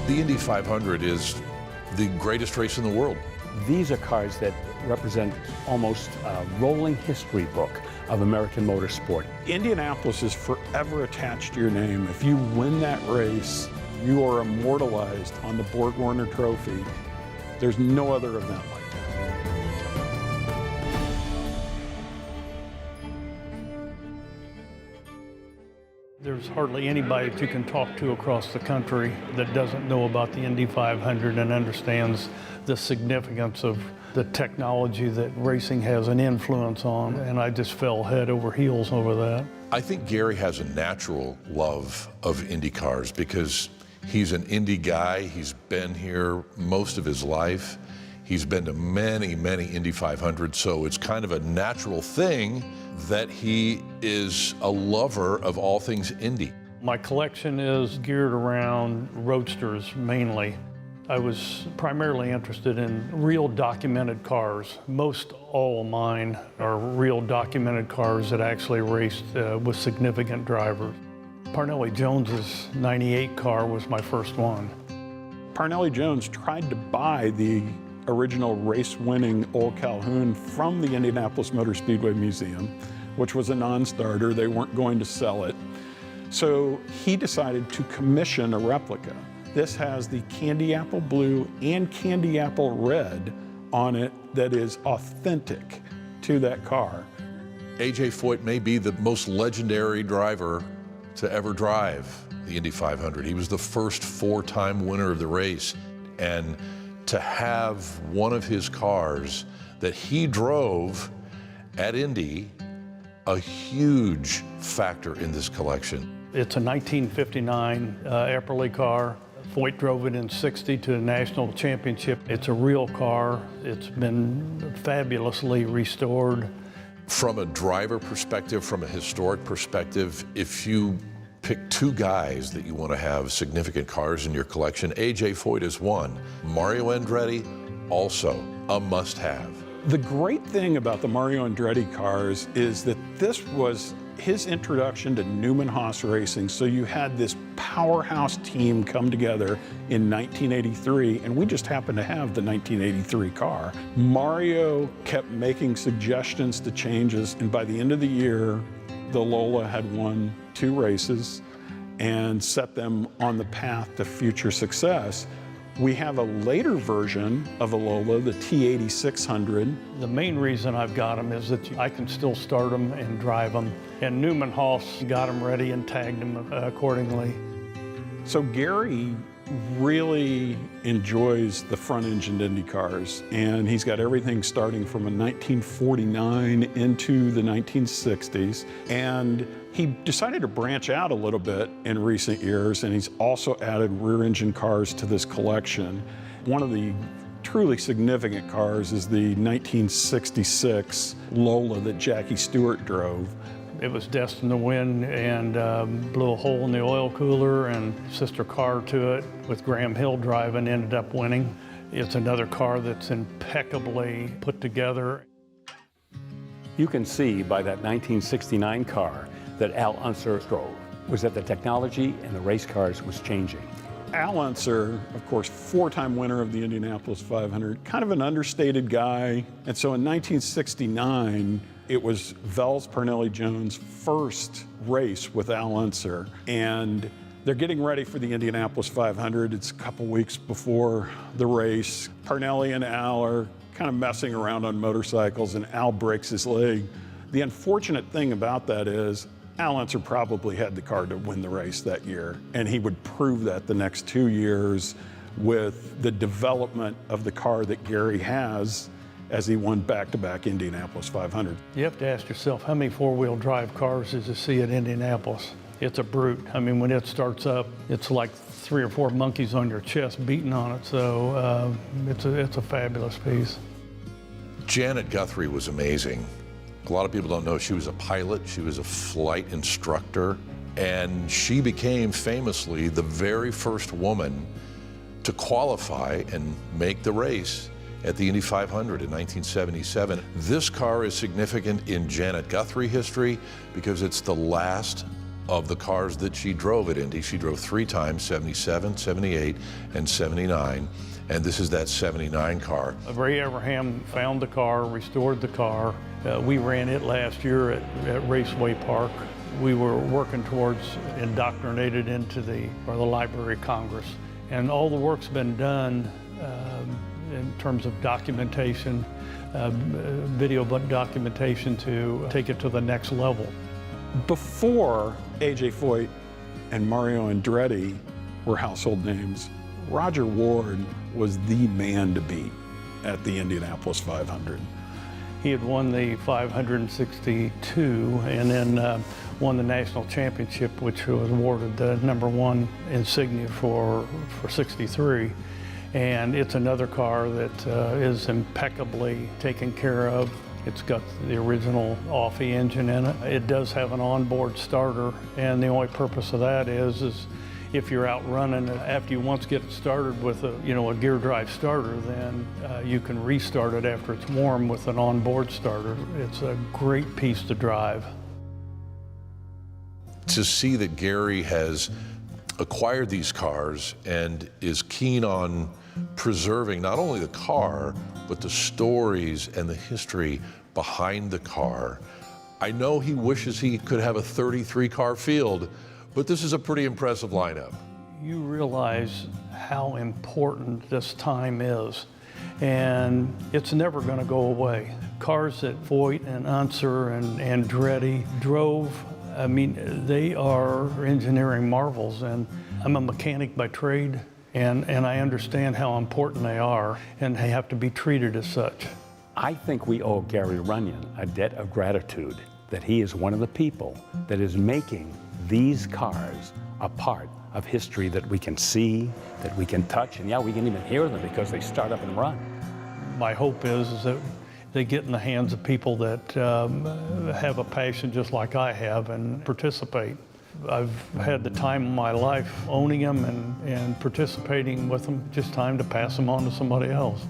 The Indy 500 is the greatest race in the world. These are cars that represent almost a rolling history book of American motorsport. Indianapolis is forever attached to your name. If you win that race, you are immortalized on the Borg-Warner Trophy. There's no other event like that. There's hardly anybody that you can talk to across the country that doesn't know about the Indy 500 and understands the significance of the technology that racing has an influence on, and I just fell head over heels over that. I think Gary has a natural love of IndyCars because he's an Indy guy. He's been here most of his life. He's been to many, many Indy 500, so it's kind of a natural thing that he is a lover of all things Indy. My collection is geared around roadsters mainly. I was primarily interested in real documented cars. Most all of mine are real documented cars that actually raced with significant drivers. Parnelli Jones's '98 car was my first one. Parnelli Jones tried to buy the original race-winning Ol Calhoun from the Indianapolis Motor Speedway Museum, which was a non-starter. They weren't going to sell it. So he decided to commission a replica. This has the candy apple blue and candy apple red on it that is authentic to that car. A.J. Foyt may be the most legendary driver to ever drive the Indy 500. He was the first four-time winner of the race. And to have one of his cars that he drove at Indy, a huge factor in this collection. It's a 1959 Epperly car. Foyt drove it in '60 to the national championship. It's a real car. It's been fabulously restored. From a driver perspective, from a historic perspective, if you pick two guys that you want to have significant cars in your collection, A.J. Foyt is one. Mario Andretti, also a must-have. The great thing about the Mario Andretti cars is that this was his introduction to Newman Haas racing. So you had this powerhouse team come together in 1983, and we just happened to have the 1983 car. Mario kept making suggestions to changes, and by the end of the year, the Lola had won 2 races and set them on the path to future success. We have a later version of a Lola, the T86-00. The main reason I've got them is that I can still start them and drive them. And Newman Haas got them ready and tagged them accordingly. So Gary really enjoys the front-engined Indy cars, and he's got everything starting from a 1949 into the 1960s. And he decided to branch out a little bit in recent years, and he's also added rear-engine cars to this collection. One of the truly significant cars is the 1966 Lola that Jackie Stewart drove. It was destined to win and blew a hole in the oil cooler, and sister car to it with Graham Hill driving ended up winning. It's another car that's impeccably put together. You can see by that 1969 car that Al Unser drove was that the technology and the race cars was changing. Al Unser, of course, 4-time winner of the Indianapolis 500, kind of an understated guy. And so in 1969, it was Vels Parnelli Jones' first race with Al Unser. And they're getting ready for the Indianapolis 500. It's a couple weeks before the race. Parnelli and Al are kind of messing around on motorcycles, and Al breaks his leg. The unfortunate thing about that is Al Unser probably had the car to win the race that year, and he would prove that the next 2 years with the development of the car that Gary has as he won back-to-back Indianapolis 500. You have to ask yourself, how many four-wheel drive cars does you see at Indianapolis? It's a brute. I mean, when it starts up, it's like 3 or 4 monkeys on your chest beating on it, so it's a fabulous piece. Janet Guthrie was amazing. A lot of people don't know she was a pilot, she was a flight instructor, and she became famously the very first woman to qualify and make the race at the Indy 500 in 1977. This car is significant in Janet Guthrie history because it's the last of the cars that she drove at Indy. She drove 3 times, 77, 78, and 79. And this is that 79 car. Ray Abraham found the car, restored the car. We ran it last year at Raceway Park. We were working towards indoctrinated into the Library of Congress. And all the work's been done in terms of documentation, video documentation to take it to the next level. Before A.J. Foyt and Mario Andretti were household names, Roger Ward was the man to beat at the Indianapolis 500. He had won the 562 and then won the national championship, which was awarded the #1 insignia for 63. And it's another car that is impeccably taken care of. It's got the original Offie engine in it. It does have an onboard starter, and the only purpose of that is if you're out running, after you once get it started with a gear drive starter, then you can restart it after it's warm with an onboard starter. It's a great piece to drive. To see that Gary has acquired these cars and is keen on preserving not only the car, but the stories and the history behind the car. I know he wishes he could have a 33 car field, but this is a pretty impressive lineup. You realize how important this time is, and it's never going to go away. Cars that Foyt and Unser and Andretti drove, I mean, they are engineering marvels, and I'm a mechanic by trade, and I understand how important they are, and they have to be treated as such. I think we owe Gary Runyon a debt of gratitude that he is one of the people that is making these cars a part of history that we can see, that we can touch, and yeah, we can even hear them because they start up and run. My hope is that they get in the hands of people that have a passion just like I have and participate. I've had the time of my life owning them and participating with them. Just time to pass them on to somebody else.